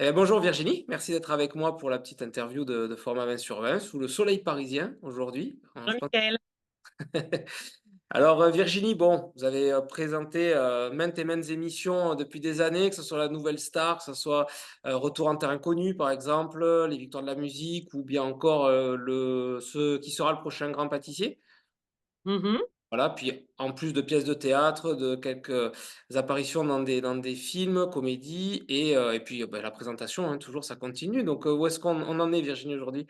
Bonjour Virginie, merci d'être avec moi pour la petite interview de format 20 sur 20 sous le soleil parisien aujourd'hui. Bonjour Mickaël. Alors Virginie, bon, vous avez présenté maintes et maintes émissions depuis des années, que ce soit la Nouvelle Star, que ce soit Retour en terre inconnue par exemple, les Victoires de la musique ou bien encore ce qui sera le prochain grand pâtissier. Mhm. Voilà, puis en plus de pièces de théâtre, de quelques apparitions dans des films, comédies, et puis ben, la présentation, hein, toujours ça continue. Donc où est-ce qu'on en est, Virginie, aujourd'hui?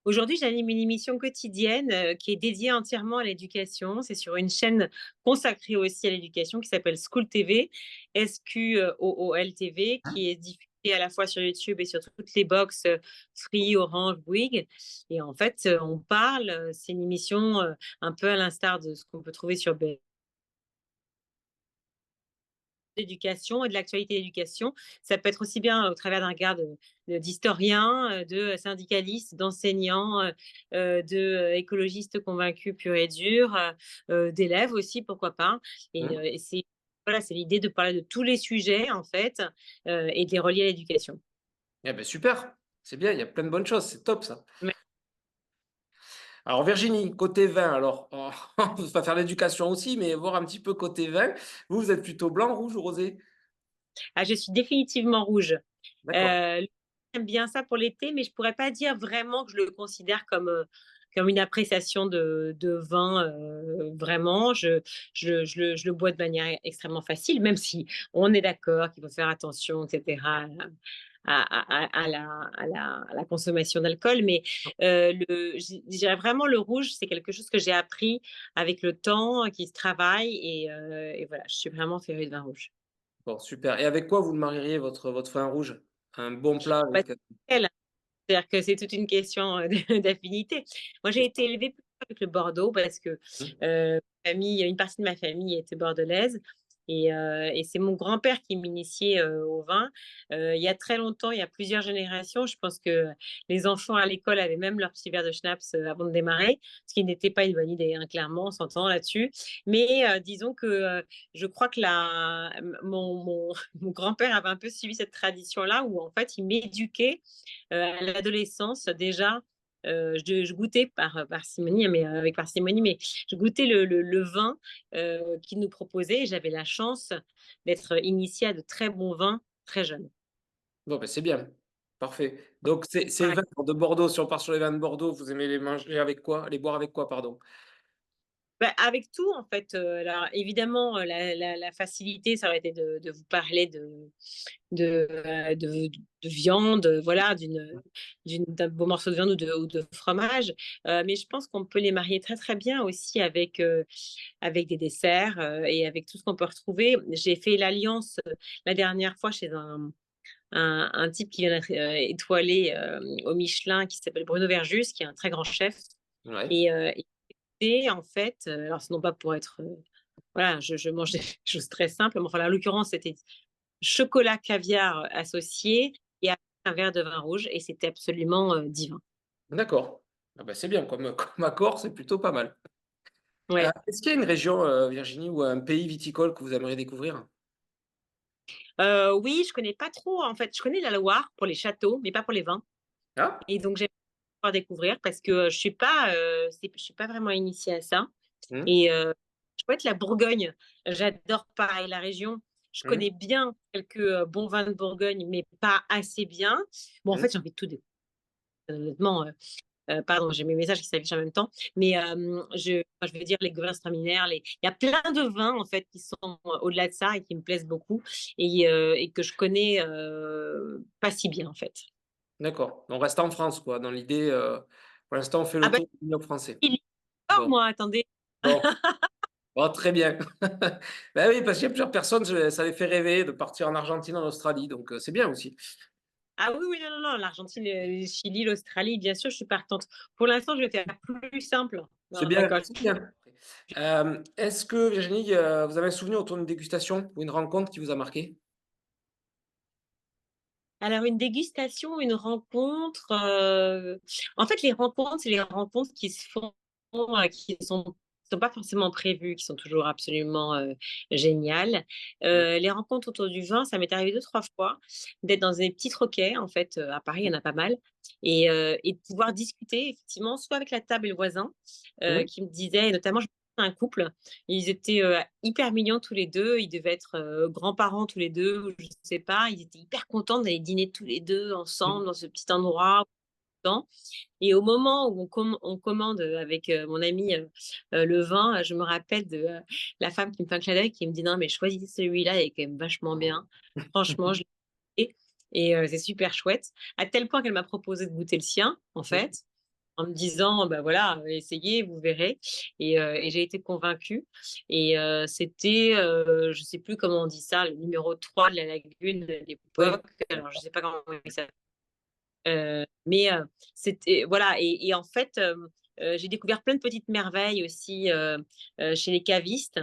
Aujourd'hui, j'anime une émission quotidienne qui est dédiée entièrement à l'éducation. C'est sur une chaîne consacrée aussi à l'éducation qui s'appelle School TV, SQOOL TV, qui est diffusée à la fois sur YouTube et sur toutes les box Free, Orange, Bouygues. Et en fait, on parle, c'est une émission un peu à l'instar de ce qu'on peut trouver sur d'éducation et de l'actualité d'éducation. Ça peut être aussi bien au travers d'un regard d'historiens, de syndicalistes, d'enseignants, d'écologistes convaincus purs et durs, d'élèves aussi, pourquoi pas. Hein. Et c'est voilà, c'est l'idée de parler de tous les sujets en fait et de les relier à l'éducation. Eh ben super, c'est bien, il y a plein de bonnes choses, c'est top ça. Mais- Alors Virginie, côté vin, alors on va faire l'éducation aussi, mais voir un petit peu côté vin. Vous êtes plutôt blanc, rouge ou rosé? Ah, je suis définitivement rouge. D'accord. Euh, J'aime bien ça pour l'été, mais je pourrais pas dire vraiment que je le considère comme une appréciation de vin. Vraiment, je le bois de manière extrêmement facile, même si on est d'accord qu'il faut faire attention, etc., à la consommation d'alcool. Mais je dirais vraiment le rouge, c'est quelque chose que j'ai appris avec le temps, qui se travaille. Et voilà, je suis vraiment férue de vin rouge. Bon, super. Et avec quoi vous le marieriez, votre vin rouge? Un bon plat Bah, avec... c'est-à-dire que c'est toute une question d'affinité. Moi, j'ai été élevée plutôt avec le Bordeaux parce que une partie de ma famille était bordelaise. Et c'est mon grand-père qui m'initiait au vin. Il y a très longtemps, il y a plusieurs générations, je pense que les enfants à l'école avaient même leur petit verre de schnapps avant de démarrer, ce qui n'était pas une bonne idée, hein, clairement, on s'entend là-dessus. Mais disons que je crois que mon grand-père avait un peu suivi cette tradition-là où en fait, il m'éduquait à l'adolescence déjà. Je goûtais par parcimonie, mais avec parcimonie, mais je goûtais le vin qu'il nous proposait et j'avais la chance d'être initiée à de très bons vins très jeune. Bon, ben c'est bien. Parfait. Donc, ces Ouais. vins de Bordeaux, si on part sur les vins de Bordeaux, vous aimez les manger avec quoi? Les boire avec quoi, pardon? Bah, avec tout, en fait. Alors, évidemment, la facilité, ça aurait été de vous parler de viande, voilà, d'un beau morceau de viande ou de fromage. Mais je pense qu'on peut les marier très, très bien aussi avec des desserts et avec tout ce qu'on peut retrouver. J'ai fait l'alliance la dernière fois chez un type qui vient d'être étoilé au Michelin, qui s'appelle Bruno Verjus, qui est un très grand chef. Ouais. Et en fait, alors sinon pas pour être, voilà, je mange des choses très simples, mais enfin, là, en l'occurrence, c'était chocolat caviar associé et après un verre de vin rouge et c'était absolument divin. D'accord. Ah ben, c'est bien, comme accord, c'est plutôt pas mal. Ouais. Est-ce qu'il y a une région, Virginie, ou un pays viticole que vous aimeriez découvrir? Oui, je connais pas trop, en fait. Je connais la Loire pour les châteaux, mais pas pour les vins. Ah? Et donc, j'aimerais pouvoir découvrir parce que je suis pas vraiment initiée à ça. Hum, Et je peux être la Bourgogne. J'adore pareil la région. Je hum, connais bien quelques bons vins de Bourgogne, mais pas assez bien. Bon, en hum. fait, j'ai envie de tout découvrir. Honnêtement, pardon, j'ai mes messages qui s'affichent en même temps. Mais je veux dire, les Gewürztraminer, il y a plein de vins en fait qui sont au-delà de ça et qui me plaisent beaucoup et que je connais pas si bien en fait. D'accord. On reste en France, quoi. Dans l'idée, pour l'instant, on fait Ah le bah, tour du vignoble français. il est fort, Bon, moi, attendez. bon, bon, très bien. Ben oui, parce qu'il y a plusieurs personnes, ça les fait rêver de partir en Argentine, en Australie, donc c'est bien aussi. Ah oui, oui, non, non, non, l'Argentine, le Chili, l'Australie, bien sûr, je suis partante. Pour l'instant, je vais faire plus simple. C'est Non, bien, d'accord. c'est bien. Est-ce que, Virginie, vous avez un souvenir autour d'une dégustation ou une rencontre qui vous a marqué? Alors, une dégustation, une rencontre. En fait, les rencontres, c'est les rencontres qui se font, qui sont sont pas forcément prévues, qui sont toujours absolument, géniales. Mmh. Les rencontres autour du vin, ça m'est arrivé 2 3 fois d'être dans des petits troquets, en fait, à Paris, il y en a pas mal et de pouvoir discuter effectivement, soit avec la table et le voisin, Mmh. qui me disait notamment je un couple, ils étaient, hyper mignons tous les 2. Ils devaient être, grands-parents tous les 2 ou je sais pas. Ils étaient hyper contents d'aller dîner tous les 2 ensemble dans ce petit endroit et au moment où on commande, avec, mon ami, le vin, je me rappelle de, la femme qui me fait un clin d'œil qui me dit: «Non mais choisis celui-là, il est quand même vachement bien. Franchement, je l'ai goûté et c'est super chouette». À tel point qu'elle m'a proposé de goûter le sien, en Mmh. fait, en me disant: «Bah, voilà, essayez, vous verrez» et j'ai été convaincue et c'était, je sais plus comment on dit ça, le numéro 3 de la lagune de Oui. l'époque. Alors je sais pas comment il s'appelle. Mais c'était voilà et en fait, j'ai découvert plein de petites merveilles aussi, chez les cavistes.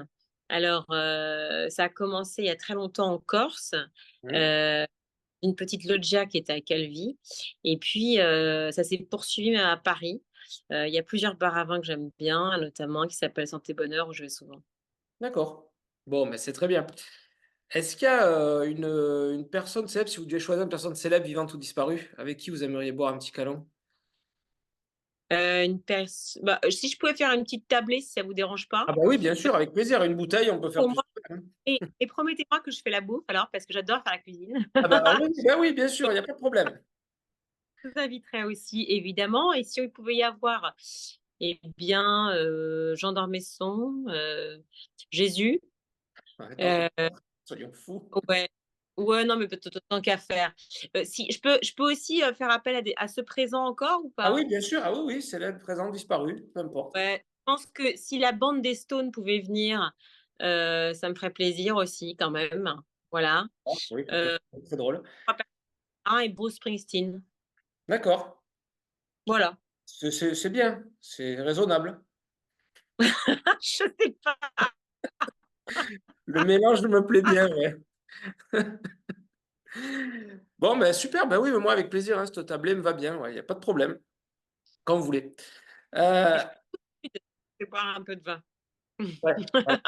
Alors, ça a commencé il y a très longtemps en Corse, Mmh. heu, une petite loggia qui était à Calvi et puis, ça s'est poursuivi même à Paris. Il y a plusieurs bars à vin que j'aime bien, notamment qui s'appelle Santé Bonheur où je vais souvent. D'accord. Bon, mais c'est très bien. Est-ce qu'il y a, une personne célèbre, si vous deviez choisir une personne célèbre, vivante ou disparue, avec qui vous aimeriez boire un petit câlin? Une pers bah, si je pouvais faire une petite tablée si ça vous dérange pas? Ah bah oui, bien sûr, avec plaisir. Une bouteille, on peut faire Pour plusieurs moi hein. et promettez-moi que je fais la bouffe alors, parce que j'adore faire la cuisine. Ah bah oui, bien sûr, il y a pas de problème. Je vous inviterai aussi évidemment et si il pouvait y avoir, eh bien, Jean d'Ormesson, Jésus, Ouais, heu, soyons fous. ouais, ouais, non, mais peut tant qu'à faire. Si je peux aussi, faire appel à ceux présents encore ou Ah pas? oui, bien sûr, ah oui, oui, célèbre, présent, disparu, peu importe. Ouais, je pense que si la bande des Stones pouvait venir, ça me ferait plaisir aussi quand même. Voilà, Ah oui, pourquoi heu, pas, très drôle. 3 personnes et Bruce Springsteen. D'accord, Voilà. c'est bien, c'est raisonnable. Je sais pas. Le mélange me plaît bien, ouais. Bon, ben super, ben oui, mais moi avec plaisir, hein, cette tablée me va bien, ouais, il y a pas de problème, quand vous voulez. Heu, Je vais boire un peu de vin. ouais, ouais.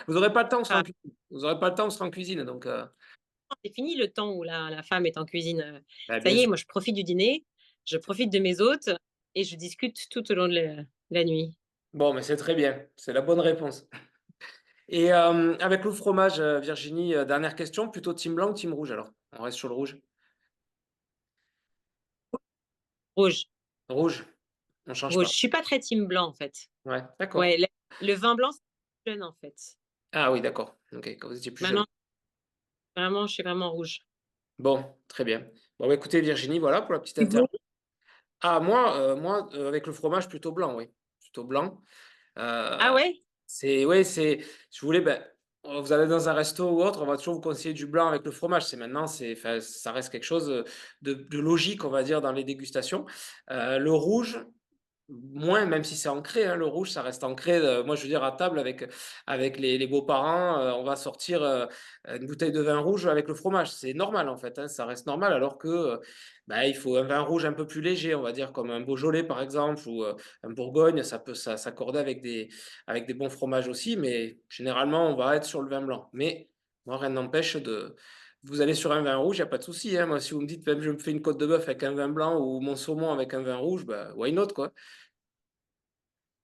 Vous aurez pas le temps, on sera en Ah, cuisine. Vous aurez pas le temps, on sera en cuisine, donc c'est fini le temps où la femme est en cuisine, bah, ça bien y est, sûr. moi je profite du dîner, je profite de mes hôtes et je discute tout au long de la nuit. Bon, mais c'est très bien, c'est la bonne réponse. Et avec le fromage, Virginie, dernière question, plutôt team blanc ou team rouge alors? On reste sur le rouge. Rouge, Rouge, on change rouge. pas. Je suis pas très team blanc en fait. Ouais, d'accord. Ouais, le vin blanc, c'est jeune en fait. Ah oui, d'accord. OK, quand vous étiez plus jeune. Maintenant, vraiment, je suis vraiment rouge. Bon, très bien. Bon, bah, écoutez Virginie, voilà pour la petite Et vous? interview. Ah moi, avec le fromage plutôt blanc, oui, plutôt blanc. Ah Heu, ouais? c'est ouais, c'est si vous voulez, ben, vous allez dans un resto ou autre, on va toujours vous conseiller du blanc avec le fromage. C'est maintenant, c'est enfin, ça reste quelque chose, de logique, on va dire, dans les dégustations. Le rouge, moins, même si c'est ancré, hein, le rouge, ça reste ancré, moi, je veux dire, à table avec les beaux-parents, on va sortir, une bouteille de vin rouge avec le fromage. C'est normal, en fait, hein, ça reste normal alors que, bah, il faut un vin rouge un peu plus léger, on va dire, comme un Beaujolais, par exemple, ou, un Bourgogne, ça peut s'accorder avec des bons fromages aussi, mais généralement, on va être sur le vin blanc. Mais moi, rien n'empêche de vous allez sur un vin rouge, il y a pas de souci, hein. Moi, si vous me dites: même je me fais une côte de bœuf avec un vin blanc ou mon saumon avec un vin rouge», bah, why not, quoi?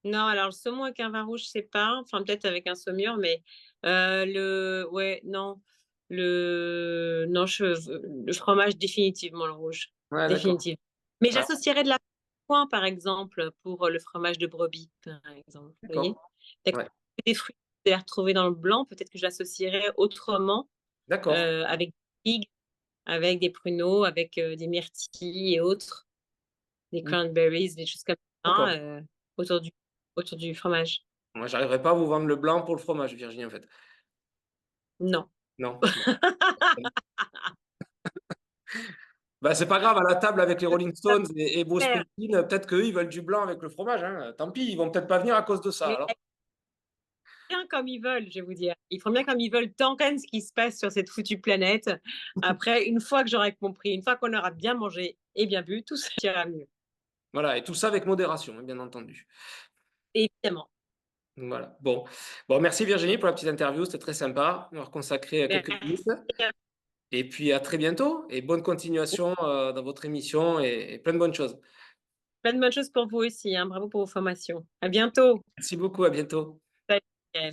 Non, alors le saumon avec un vin rouge, je sais pas, enfin peut-être avec un saumur, mais le ouais, non, non, le fromage définitivement le rouge, Ouais, d'accord. définitivement. Mais Ah, j'associerais de la poing, par exemple, pour, le fromage de brebis, par exemple, vous voyez? d'accord. Peut-être Ouais, des fruits que vous allez retrouver dans le blanc, peut-être que je l'associerais autrement, d'accord. avec des figues, avec des pruneaux, avec, des myrtilles et autres, des Mmh, cranberries, des choses comme ça, d'accord. autour du fromage. Moi, j'arriverai pas à vous vendre le blanc pour le fromage, Virginie, en fait. Non. Non, non. Bah, c'est pas grave, à la table avec les Rolling Stones et Bruce Super, Springsteen, peut-être qu'eux, ils veulent du blanc avec le fromage, hein, tant pis, ils vont peut-être pas venir à cause de ça, mais alors. bien comme ils veulent, je vais vous dire. Ils font bien comme ils veulent tant qu'à ce qui se passe sur cette foutue planète. Après, une fois que j'aurai compris, une fois qu'on aura bien mangé et bien bu, tout ça ira mieux, Voilà et tout ça avec modération, hein, bien entendu. évidemment. Voilà. Bon, merci Virginie pour la petite interview, c'était très sympa, d'avoir consacré, quelques minutes Merci à et puis à très bientôt et bonne vous. continuation, dans votre émission et plein de bonnes choses. Plein de bonnes choses pour vous aussi, hein. Bravo pour vos formations. À bientôt. Merci beaucoup, à bientôt. Salut.